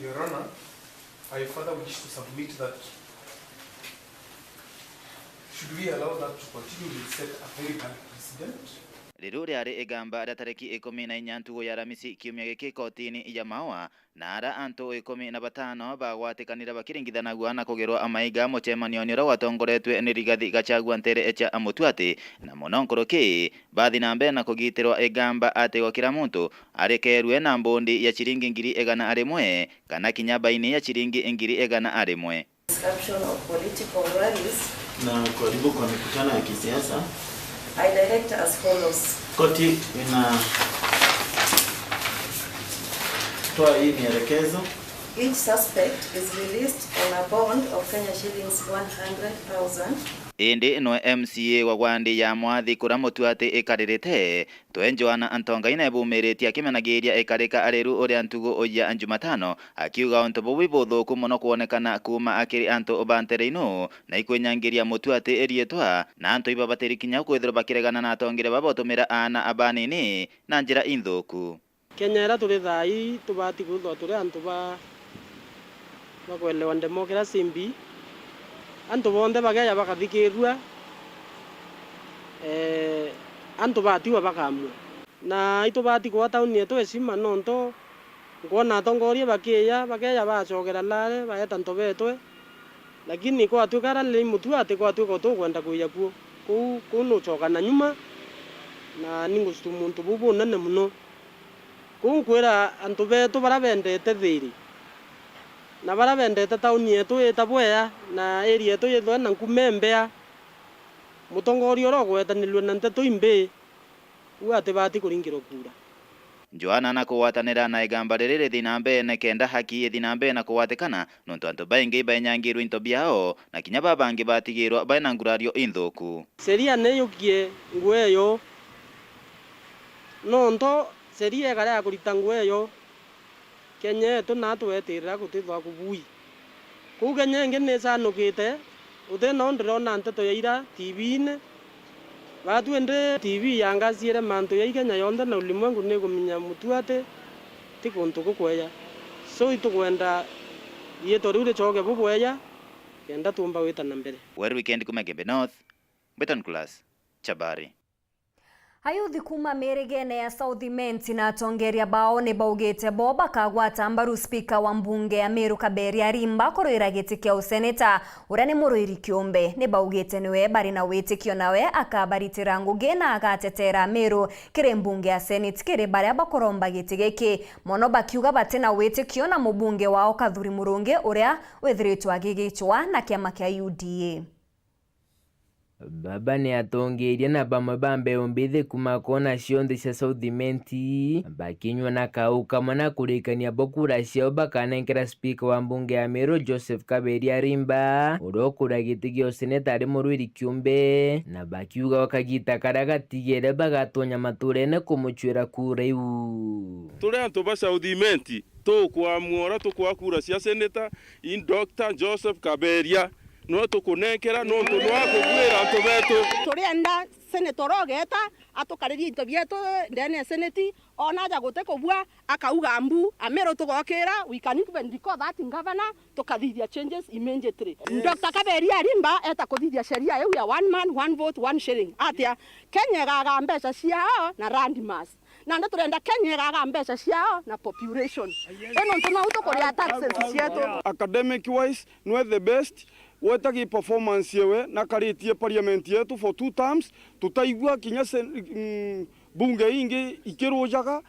Your Honor, I further wish to submit that should we allow that to continue, we set a very bad precedent. Riru riari igamba datareki 14 ntugo ya Ramisi kiumia giki kotini ya Maua na ara antu 15 bagwatikanira bakiringithanagua na kugerwa amaiga mucemanio ni watongoretwe ni Rigathi Gachagua ntere echa amutuate na mononkoroki bathi na mbe na kugitirwa igamba ate wa kila muntu arekerwe na mbondi ya chiringi 100 kana kinyabaini ya chiringi 100 Description of political rallies na karibu kwa mikutano ya kisiasa. I direct as follows. Koti ina toa hii mielekezo. Each suspect is released on a bond of Kenya shillings 100,000. Indi no MCA wa Gwandi ya mwathi kura mutuate ikaririte twenjoana antongaine bumeretia kimenagiria ikarika areru uri antugo oya Anjumatano akiuga ontobo wibothuku muno kuonekana kuma akiri antu obantereino na ikwenyangiria mutuate erietwa na antu ibabateri kinya kwithira bakiregana na atongire babotumira ana abanini na njira inthuku. Kenya era turi thai tubati guthwa turi antu bakwelewa democracy mbi antu bonde bagaya bakathikirua antu batiwa bakamwe na itubati kwa tauni yetu esima nonto ngona atongoria bakeya bacogera lare baeta nto betwe lakini kwa tukara le mutu ate kwa tuko to kwenda kuya ku no choka na nyuma na ningustu muntu bubu nene muno kunkwera antu betu barabendete thiri na barabendete tauni yetu etabwea na area yetu yethwa na nkumembea mutongoria rogwetanilwe na Nteto imbe uate bati kuringiro kura Joana na kuwatanira na igamba riri thinambe na kenda haki thinambe na kuwatikana nontu antu baingi bainyangiru into biao na kinya babangi batigirwa baina ngurario inthuku. Seria ne yukie ngweyo nonto seria gara kurita ngweyo Kenya to na twetirira gutithwa kubui ku Kenya ngene sanukite uthena ndrona Nteto yaira TV-ine batu ende TV yangaciire mantu ya Kenya yonthe na ulimwengu ni guminya mutuate ti kuntu gukweya so itugwenda yeto riu choge bugweya kenda tumba witana mbere. Weru weekend Kumegebe North Beton Class Chabari. Ayuthi kuma merigene ya South Menti na tongeria bao ni baugete boba kagwata mbaru speaker wa mbunge ya Meru Kaberia Rimba koroira gitikia useneta urani muruiri kiumbe ni baugete niwe bari na witikio nawe akabaritira nguge na agatetera Meru kire mbunge ya Senate kire bari abakoromba gitigeke mono bakiuga batena witikio na mubunge wao Kathuri Murungi uria wethiritwa gigichwa na kiama kia UDA. Baba ni atongeria na bamwe bambe ombithe kuma kona cionthe cia South Menti bakinywa na kauka mana kurikania bokura ciao bakanenkera speaker wa mbunge ya Meru Joseph Kaberia Rimba urokura gitigio seneta ari muruiri kiumbe na bakiuga wakagita karagatigere bagatonya maturene kumuchwira kura iu turi antu ba South Menti tukwamwora tukwakura cia seneta in Dr. Joseph Kaberia no tukunekera no tunwakugwira antu betu turienda senator ogeta atukariria into bietu ndene ya seneti ona ja gute kubua akauga mbu Amero tugokira we can even recall that in governor tukathithia changes immediately. Dr. Kaberia Rimba eta kuthithia sheria yu ya one man one vote one shilling atia Kenya gaga mbeca ciao na landmass na ndo turenda Kenya gaga mbeca ciao na population eno tunauto kuria taxes cietu academic wise no the best wetagi performance yewe na karitie parliament yetu for 2 terms tutaigwa kinya bunge ingi ikirujaga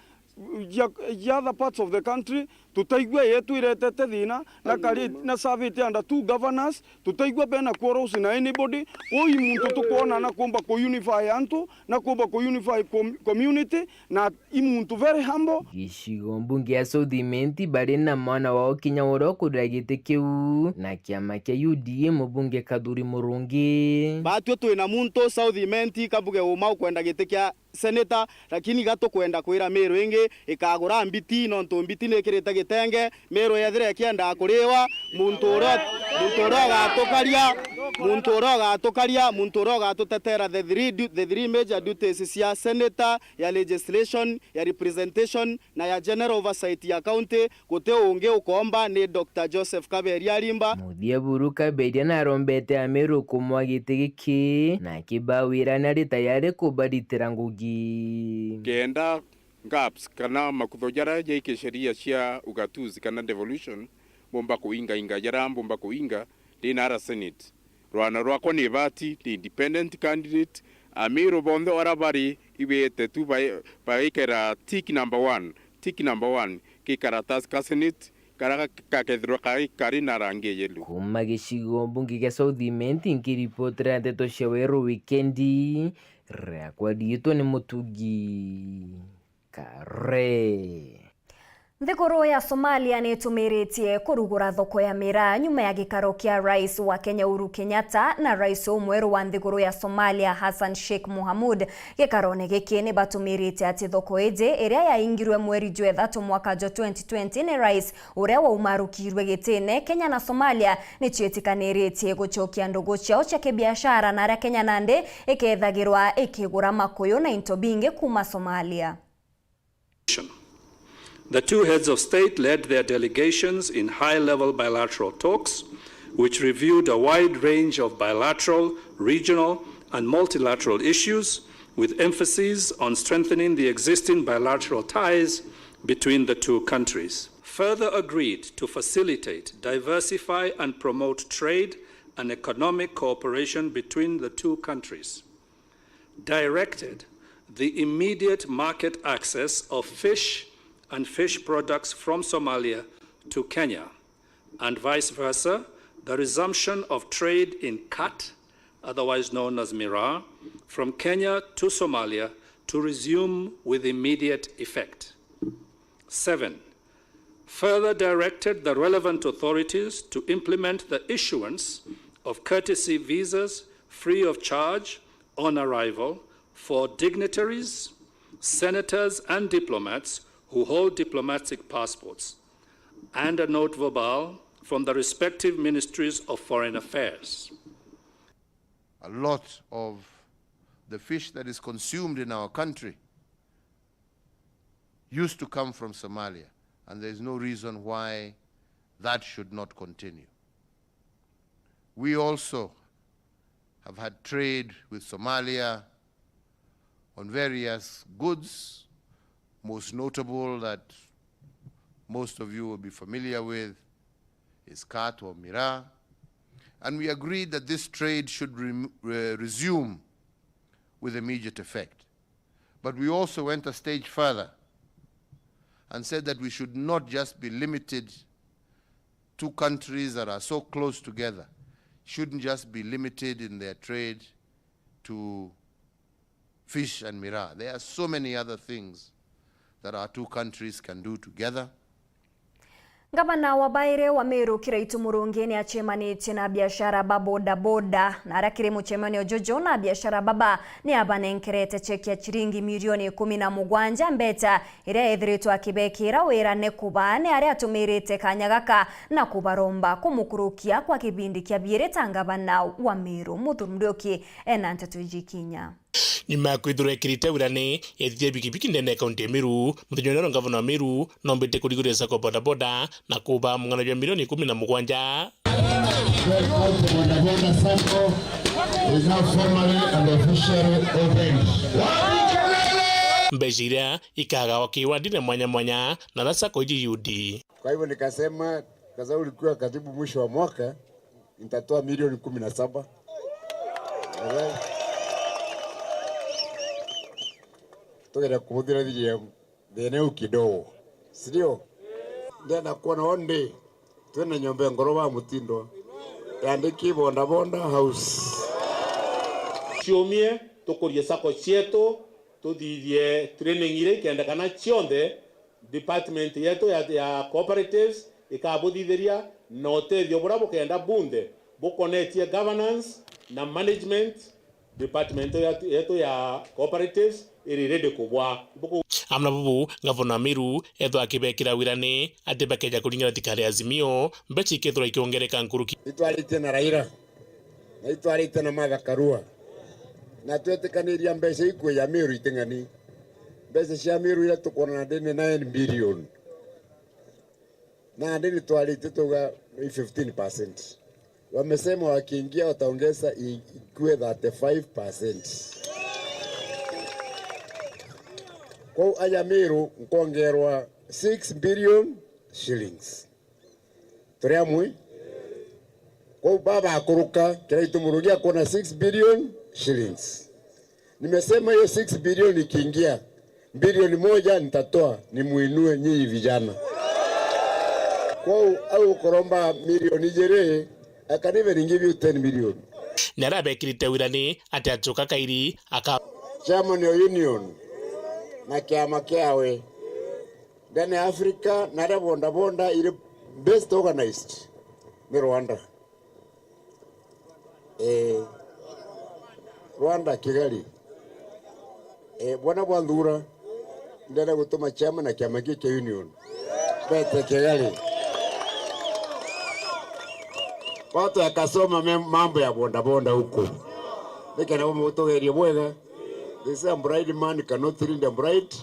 ya other parts of the country tutaigwa yetu iretete thina na kari na servite under 2 governors tutaigwa bena quarrels na anybody oi muntu tukona na kumba ko unify antu na kumba ko unify community na imuntu very humble gishigo mbunge ya South Menti bari na mwana wao kinya urokura gitikeu na kiama kia UDA mubunge Kathuri Murungi batwe twina muntu South Menti kabuge uma kwenda gitikia senator lakini gato kwenda kwira Meru ingi ikagura mbiti no ntombiti nekireta gitenge Meru yethire kienda kuriwa muntu ro gatokaria muntu uroga atukaria muntu uroga atutetera the three major duties ya senator, ya legislation, ya representation na ya general oversight ya county gute unge ukomba ni Dr. Joseph Kaberi Arimba. Muthia Buru Kaberi narombete Ameru kumwa giti giki na kibawira nari tayari kubaritira ngugi kenda gaps kana makutho jara jaike sheria cia ugatuzi kana devolution bomba kuinga jara bomba kuinga dinara senate rwana rwako ni bati the independent candidate Ameru bonde orabari ibete tu baikera tick number 1 kikaratas ka senate karaka kakethro kari narange yelu kuma gicigo mbunge gya Southiment nkiripotera Nteto cia Weru wikendi rakwa dietwo ni mutugi kare. Thiguru ya Somalia ni tumiritie kurugura thoko ya miraa nyuma ya gikaro kia rais wa Kenya Uhuru Kenyatta na rais mweru wa thiguru ya Somalia Hassan Sheikh Mohamud. Gikarone giki ni batumirite ati thoko ije iria yaingirwe mweri June 3 mwaka 2020 ni rais uria wa umarukirwe gitine Kenya na Somalia ni cietikaniritie gucokia ndugu ciao cia kibiashara na aria Kenya nande ikethagirwa ikigura makuyu na into bingi kuma Somalia. The two heads of state led their delegations in high-level bilateral talks, which reviewed a wide range of bilateral, regional, and multilateral issues, with emphasis on strengthening the existing bilateral ties between the two countries. Further agreed to facilitate, diversify, and promote trade and economic cooperation between the two countries. Directed the immediate market access of fish and fish products from Somalia to Kenya, and vice versa, the resumption of trade in kat, otherwise known as miraa, from Kenya to Somalia to resume with immediate effect. 7, further directed the relevant authorities to implement the issuance of courtesy visas free of charge on arrival for dignitaries, senators, and diplomats who hold diplomatic passports, and a note verbal from the respective ministries of foreign affairs. A lot of the fish that is consumed in our country used to come from Somalia, and there is no reason why that should not continue. We also have had trade with Somalia on various goods, most notable that most of you will be familiar with is kat or miraa. And we agreed that this trade should resume with immediate effect. But we also went a stage further and said that we should not just be limited to countries that are so close together, shouldn't just be limited in their trade to fish and miraa. There are so many other things that our two countries can do together. Gavana wa Baire wa Meru Kiraitu Murungi ni achemanitie na biashara ba boda boda na arakire muchemanio jojo na biashara baba ni abanenkerete cheki ya chiringi milioni 10 Mugwanja mbeta iria ethiritwo akibekira wira ne kubane aria atumirite kanyagaka na kubaromba kumukurukia kwa kibindi kya biere tangavana wa Meru muthurumdoki Nteto KINYA. Nyuma ya kwithura ikirite wirane ethithia bikibiki ndene kaunti ya Meru muthonyonero gavana wa Meru nombete kurigurira sako boda boda na kuba mungano ya milioni 10 Mugwanja. Mbejira ikaga wakiwandine mwanya na nasa koji yudi. Kwa hivyo nikasema kaza ulikuwa karibu mwisho wa mwaka nitatoa milioni 17. Tugera kuhudhira dhije eneo kidogo, sidio? Ndena kuona onde twena nyombe ngoroba mutindo yandiki bonda bonda house chiomie tokorie sako chieto tudidie training ile kenda kana chionde department yetu ya cooperatives ikabudhiria note dio bravo kenda bunde bokonetie governance na management department yetu ya cooperatives irire kubwa amna bubu gavana Meru etho akibekira wirane ati bakeja kuringira tikale azimio mbechi kethura ikiongereka nkuruki itwalite na Raila na itwarite na mathakarua na twetikaniria mbeca ikwe ya Meru iting'ani mbeca cia Meru ira tukona na ndini 9 billion na ndini twarite tuga 15%. Wamesema wakiingia wataongeza ikue 35%. Kwa aya Meru nkongerwa 6 billion shillings. Tureamwe kwa baba akuruka kila itumurugia kuna 6 billion shillings. Nimesema hiyo 6 billion ikiingia bilioni 1 nitatoa nimuinue nyinyi vijana. Kwa au koromba milioni jere I can even give you 10 million. Narabekirite wirani ati atuka kairi aka Chairman ya union na kiama kiawe ndani Africa na bonda ile best organized ni Rwanda. Rwanda Kigali. Bwana Bwandura ndana gutuma chama na kiama kike union. Bete Kigali. Watu yakasoma mambo ya bonda huko. Nika na mtogerie bwega. They say a bride man cannot read the bride.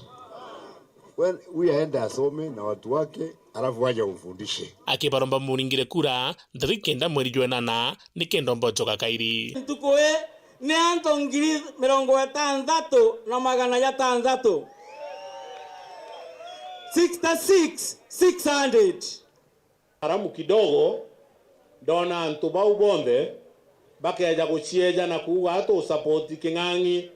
Well, we aende asome na watu wake alafu waje umfundishe. Akibaromba muringire kura ndrikenda mweri jwenana nikendombo joka kairi. Tukoe ni anto ngiri 60 na magana ya 6 66,600. Haramu kidogo ndona antu bau bonde bakeja guchieja na kuga ato support king'ang'i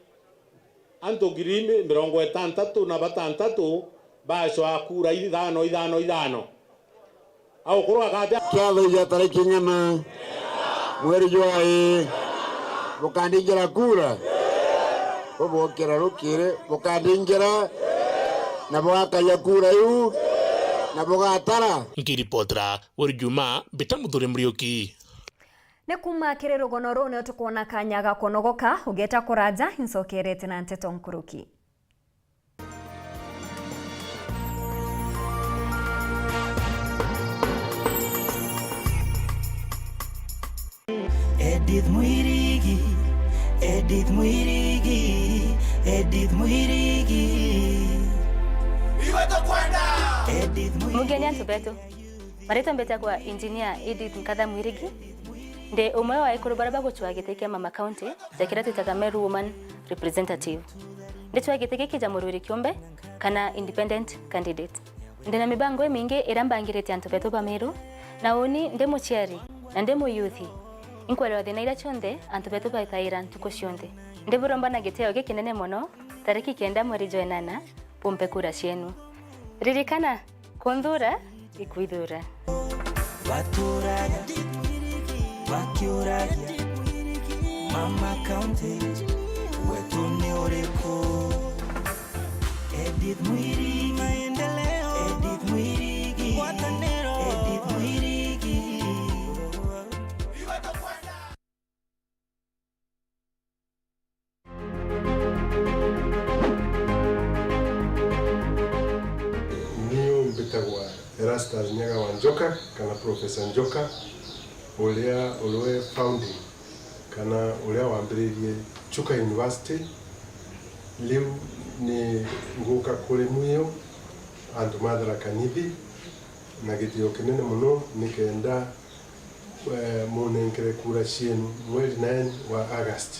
anto ngiri 60 na 6 bacho akura 5 au kurwa kaja kialo ya tariki ng'ana mweri jwai bukandingira kura bobokera rukire bukandingira na bwakaya kura yu na bugatara ngiripotra Weru bitamuthure murioki ne kuma kirero gonoro ne tukona kanyaga konogoka ugeta kuraja insokerete na Nteto nkuruki. Edith Mwirigi Mugeni Nteto marito mbeta kwa engineer Edith Nkatha Mwirigi nde umwe wa ikuru baraba guchwa giteke mama county jakira twitaga Meru woman representative nde twa giteke kijamururi kiombe kana independent candidate nde na mibango mingi irambangirete Nteto ba Meru na uni nde muchiari na nde mu youth inkwelewa thina ira chonde Nteto ba ikaira ntuko cionde nde buromba na giteo gikinene mono tariki 9 mweri jwenana pompe kura cienu ririkana kondura ikuidura Baturaga Wakiuraga Mama County wetu ni ureko Edith Mwirigi maendeleo Edith Mwirigi watanero Edith Mwirigi Niyo mbitagwa Erastus Nyaga wa Njoka kana Professor Njoka ulia ulwe founding kana ulia wambiririe Chuka University liu ni nguka kuri muyo andu mathara kanithi na gitio kinene muno nikenda munenkere kura cienu mweri 9 wa August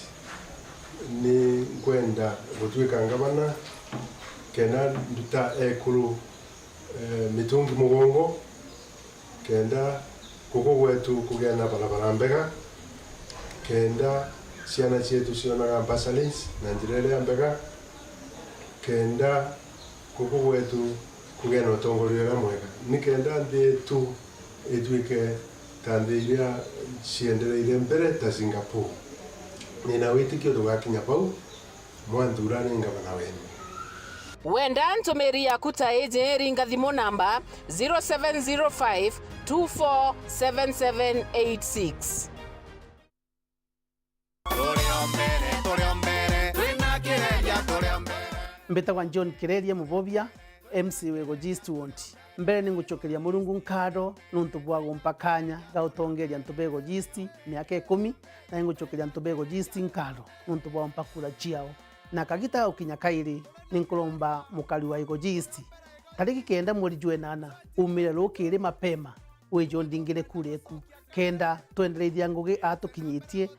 ni kwenda gutwika ngabana kena nduta ekuru mitungi mugongo kenda kuko gwetu kugea na barabara mbega kenda ciana cietu cionaga bursaries na njira ya mbega kenda kuko gwetu kugea na utongoria mwega ni kenda ndetu itwike tande iria ciendereire mbere ta Singapore nina witikio tugakinya pau mwanthura ni ngabana wenu Wenda ntomeri yaku ta ejeri ngathimo namba 0705247786. Mbetagwa John Kireria Mubobia MC wego G2 mbere ninguchokeria Murungu nkaro nuntu bwa gumpakanya gautongeria ntubego jisti miaka 10 na ninguchokeria ntubego jisti nkaro nuntu bwa mpakura chiao na kagita ukinya kairi ninkulomba mukali wa igo jisti tariki kenda mweri jwenana umire rukiri mapema wejo ndingire kureku kenda twendereithia ngugi atukinyitie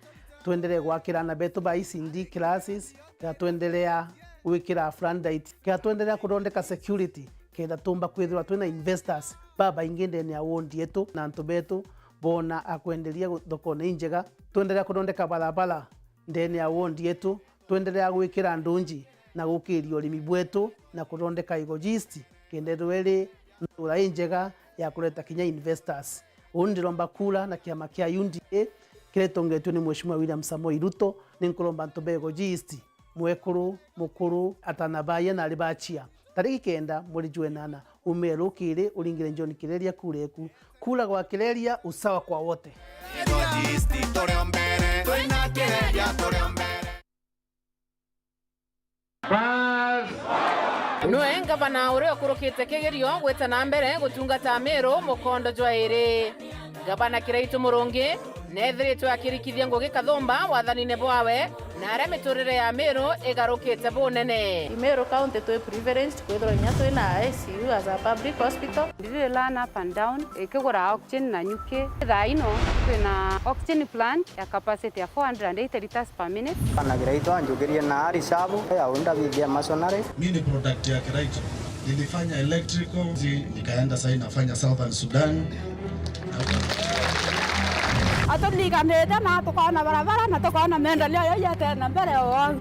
tuendelee gwakirana betu ba ICD classes ya tuendelea wikira frandite ya tuendelea kurondeka security kenda tumba kwithirwa twina investors baba ingende ni awondi yetu na antu betu bona akwendelia thokone injega tuendelea kurondeka barabara ndeni awondi yetu tuendelea gwikira ndunji na gukiria urimi bwetu na kurondeka igojisti kende rwele ndura injega ya kuleta kinya investors undiromba kula na kiama kia UNDA kiretongetwe ni Mheshimiwa William Samoei Ruto ninkulomba ntobego jisti mwekuru mukuru atanabaye na libachia tariki kenda mweri jwenana umero kire uringire njoni kireria kureku kula kwa kireria usawa kwa wote jisti tore mbere twina kireria tore mbere Nwe ngavana uria ukurukite kigerio gweta na mbere gutungata Meru mukondo jwairi gavana Kiraitu Murungi nethiritwe akirikithia ngugi Kathumba wathanine bwawe na aria miturire ya Meru igarukite bunene. Meru county to privileged kwithirwa nya twina ICU as a public hospital. Ndiri learn up and down ikigura oxygen na nyuki thaino twina oxygen plant ya capacity ya 480 liters per minute. Ana Kiraitu anjukirie na arisabu ya unda bidhia masonary. Mimi ni product ya Kiraitu. Nilifanya electrical, nikaenda sasa nafanya Southern Sudan. Atulikanete na tukaona barabara na tukaona maendeleo yote na mbele yao.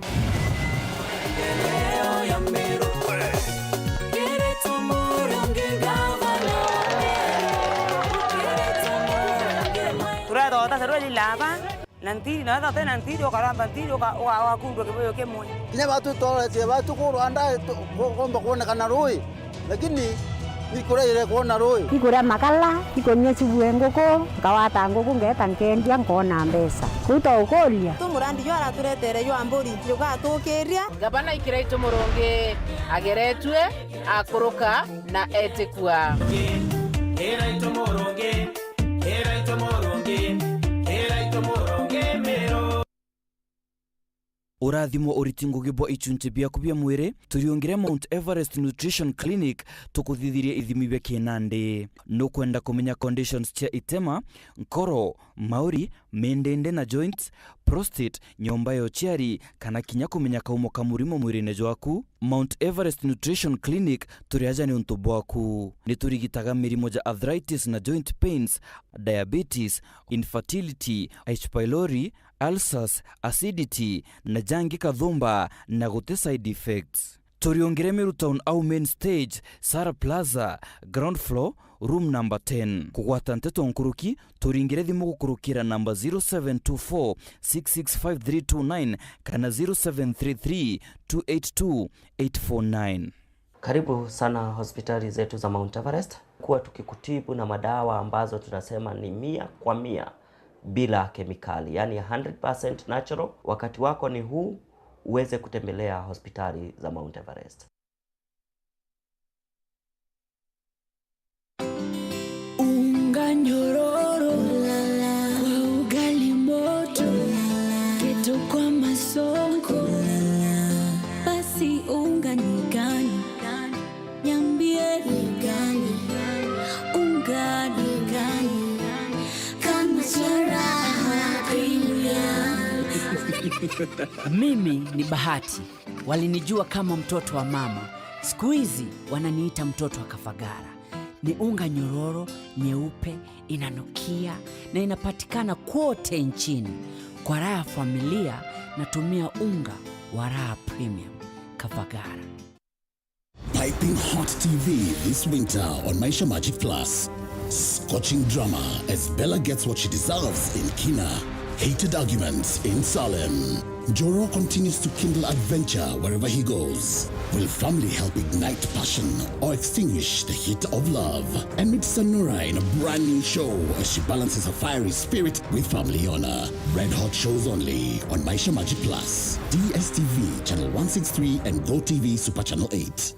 Turado taseroli lava nanti na tata nanti yo karamba nanti yo wa kundu kiboyo kemwe. Kile watu tole watu kuanda komba kuona kana roi lakini nikurire kuona roi ikura makala ikonye sibuengoko kawata ngoko ngeta nkendia ngona mbesa kuto ukoria tumurandi yo araturetere yo amburi yo gatukiria gavana Kiraitu Murungi ageretwe akuruka na etikwa Kiraitu Murungi Kiraitu Murungi Kiraitu Murungi Meru urathimo uritingugi bwa ichunche bia kubia mwire turiongire Mount Everest Nutrition Clinic tukuthithirie ithimi bia kinande no kwenda kumenya conditions cia itema nkoro mauri mendende na joints prostate nyomba yo chiari kana kinya kumenya kaumo kamurimo mwirine jwaku Mount Everest Nutrition Clinic turiaja ni untu bwaku ni turigitaga mirimo ja arthritis na joint pains diabetes infertility H pylori ulcers acidity na jangi Kathumba na gute side effects turiongire Meru Town au main stage Sara Plaza ground floor room number 10 kugwata Nteto nkuruki turingire thimu gukurukira number 0724665329 kana 0733282849. Karibu sana hospitali zetu za Mount Everest kuwa tukikutibu na madawa ambazo tunasema ni 100% bila kemikali, yani 100% natural. Wakati wako ni huu uweze kutembelea hospitali za Mount Everest. Unga nyororo kwa ugali moto keto kwa masongo basi unga ni gani niambie ni gani unga ni gani kama charaha KINYA. Mimi ni Bahati, walinijua kama mtoto wa mama, siku hizi wananiita mtoto wa Kafagara. Ni unga nyororo, nyeupe, inanukia na inapatikana kote nchini. Kwa raha familia natumia unga wa Raha Premium Kafagara. Piping hot TV this winter on Maisha Magic Plus. Scorching drama as Bella gets what she deserves in Kina. Heated arguments in Salem. Joro continues to kindle adventure wherever he goes. Will family help ignite passion or extinguish the heat of love? And meet Sanura in a brand new show as she balances her fiery spirit with family honor. Red hot shows only on Maisha Magic Plus, DSTV channel 163 and GoTV Super channel 8.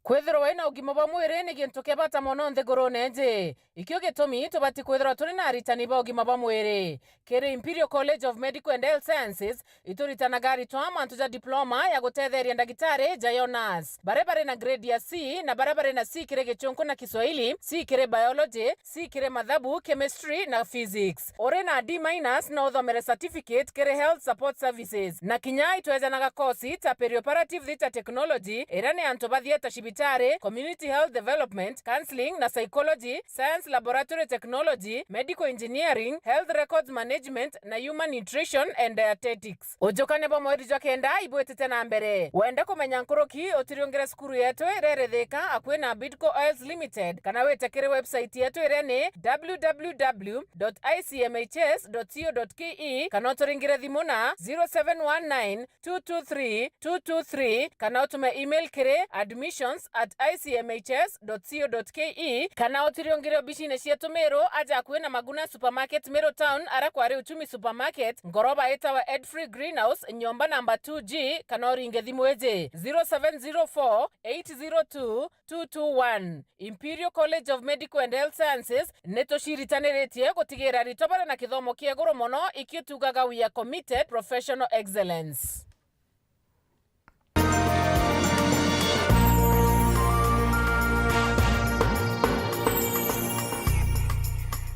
kwithirwo wina ugima bwa mwiri ni gintu kia bata muno nthigurune nji ikio gitumi tubati kwithirwo turi na aritani ba ugima bwa mwiri kiri Imperial College of Medical and Health Sciences ituritanaga aritwa mantu ja diploma ya gutetheria ndagitari Jonas bare na grade ya C na bare na C kire gichunku na Kiswahili, C kire biology, C kire mathabu, chemistry na physics. Ore na D- na uthomere certificate kire health support services na kinya itwezanaga kosi ta perioperative theatre technology irane antu bathieta shibitare, community health development, counseling na psychology, science laboratory technology, medical engineering, health records management na human nutrition and dietetics. Ujokane bo mweri jwa kenda ibwetete na mbere. Wenda kumenya nkuruki otiriongera skuru yetu ireretheka akwe na Bidco Oils Limited. Kana wetekere website yetu irene www.icmhs.co.ke kana uturingire thimu na 0719-223-223 kana utume email kire admissions@icmhs.co.ke kana utiriongire bishine cietu Meru aja akwe na Maguna Supermarket Meru Town ara kware Uchumi Supermarket ngoroba etawa Edfree Greenhouse nyomba namba 2G kana uringe thimu eje 0704-802-221. Imperial College of Medical and Health Sciences netoshiritaniritie gutigira ritobara na kithomo kia goro mono ikitugaga we are committed professional excellence.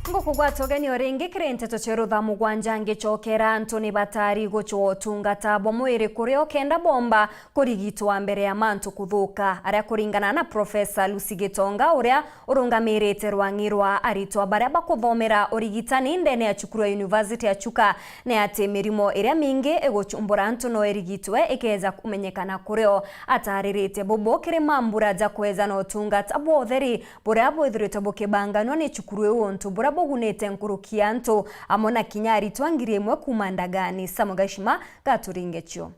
Ngokugwatogeni oringi kire Nteto cheru Thaa Mugwanja ngichokera Antoni Batari guchwo utungata bwa mwiri kuri okenda bomba kurigitwa mbere ya mantu kuthuka aria kuringana na Professor Lucy Gitonga uria urungamirite rwangirwa aritwa baria bakuthomera urigitani ndene ya cukuru ya University ya Chuka ne ati mirimo iria mingi eguchumbura antu no erigitwe ikeza kumenyekana kurio ataririte bobo kire mambura ja kweza no utungata bwa utheri buria bwithirite bukibanganwa ni cukuru yu ontu bura bogunete nkurukia antu amona kinyari twangirie mwe kumandagani samugashima gaturingecho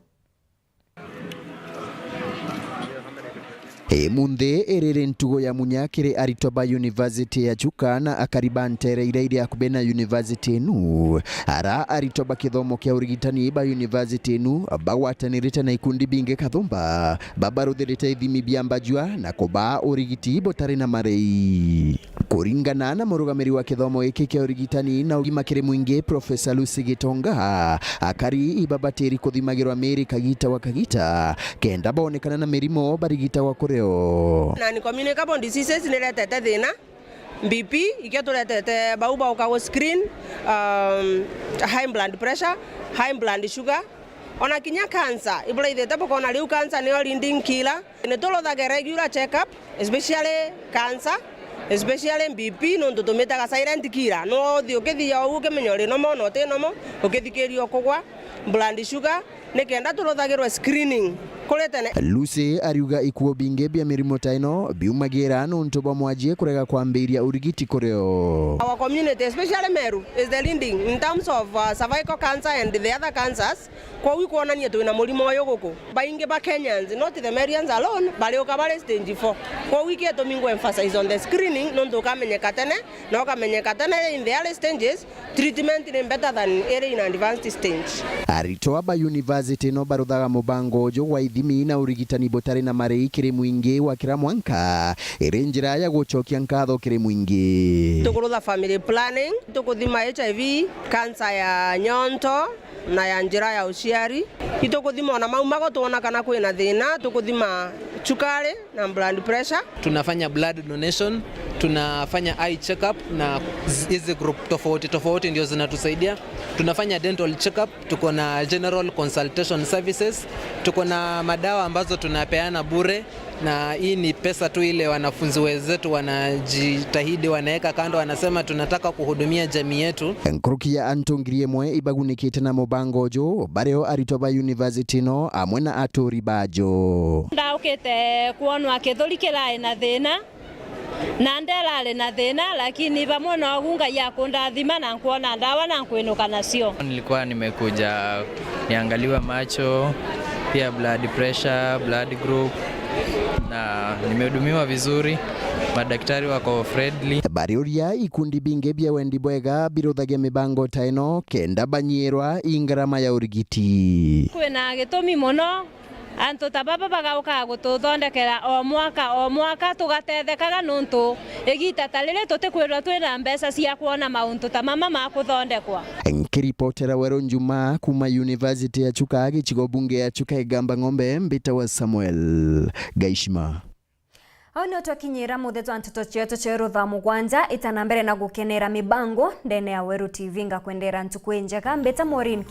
Munde erere ntugo ya munyakire aritoba University ya Chuka na akaribantere iraire akubena University nu ara aritoba kithomo kia urigitani ba University nu bagwatanirite na ikundi binge kathomba babarutherite ithimi biambajwa na koba urigiti botari na marei kuringana na murugamiri wa kithomo iki kia urigitani na ugima kire mwingi Professor Lucy Gitonga akari ibabatiri kuthimagirwa meri kagita wakagita kenda bonekana na mirimo barigita wa kureo na ni communicable diseases niletete thina BP ikio tuletete bauba ukago screen high blood pressure high blood sugar ona kinya cancer ibula ithete bokona riu cancer ni leading killer ni tulothaga regular check up especially cancer especially BP no tutumitaga silent killer no thio kithia uke menyore no mono te no mo ukithikirio kugwa blood sugar nikenda tulothagirwa screening kuletene. Lucy ariuga ikuo binge bia mirimo taino biumagira no ntoba mwajie kurega kwambiria urigiti kureo. Our community especially Meru is the leading in terms of cervical cancer and the other cancers kwa wiko onania twina murimo oyo guku bainge ba Kenyans not the Merians alone bali ukabale stage 4 kwa wiki eto mingo emphasize on the screening no ntukamenyeka tene na ukamenyeka tene in the early stages treatment is better than early in advanced stage. Aritoa ba University no baruthaga mubango jo wa ithimi na urigitani botari na marei kire mwingi wa kira mwanka iri njira ya guchokia nkatho kire mwingi tukurutha family planning tukuthima HIV cancer ya nyonto na ya njira ya uciari itukuthima ona maumago tuona kana kwina thina tukuthima chukari na blood pressure tunafanya blood donation tunafanya eye check up na hizi group tofauti ndio zinatusaidia tunafanya dental check up tuko na general consultation services tuko na madawa ambazo tunapeana bure na hii ni pesa tu ile wanafunzi wezetu wanajitahidi wanaweka kando wanasema tunataka kuhudumia jamii yetu. Nkurukia antongirie mwe ibagunikite na mubango jo bareo aritoba University no amwe na atori bajo ndaukite kuonwa kithurikira na thina na ndelale na thina lakini pamwe na gunga ya kundathima na kuona ndawa na kuinuka nacio. Nilikuwa nimekuja niangaliwa macho pia blood pressure blood group na nimehudumiwa vizuri madaktari wako friendly. Barioria ikundi binge bia wendi bwega birothage mibango taino kenda banyirwa ingarama ya urigiti kwina gitumi muno antu tababa bagauka gututhondekera o mwaka tugatethekaga nuntu igita talile tutikwirwa twina mbeca cia kuona mauntu ta mama ma kuthondekwa. Nkiripotera Weru Njuma kuma University ya Chuka gichigo bunge ya Chuka Igamba Ng'ombe mbita wa Samuel Gaishima. Hau nio twakinyira mutheto wa Nteto chetu cheru Thaa Mugwanja itana mbere na gukenera mibango ndene ya Weru TV ngakwendera ntuku njega mbeta MAUREEN.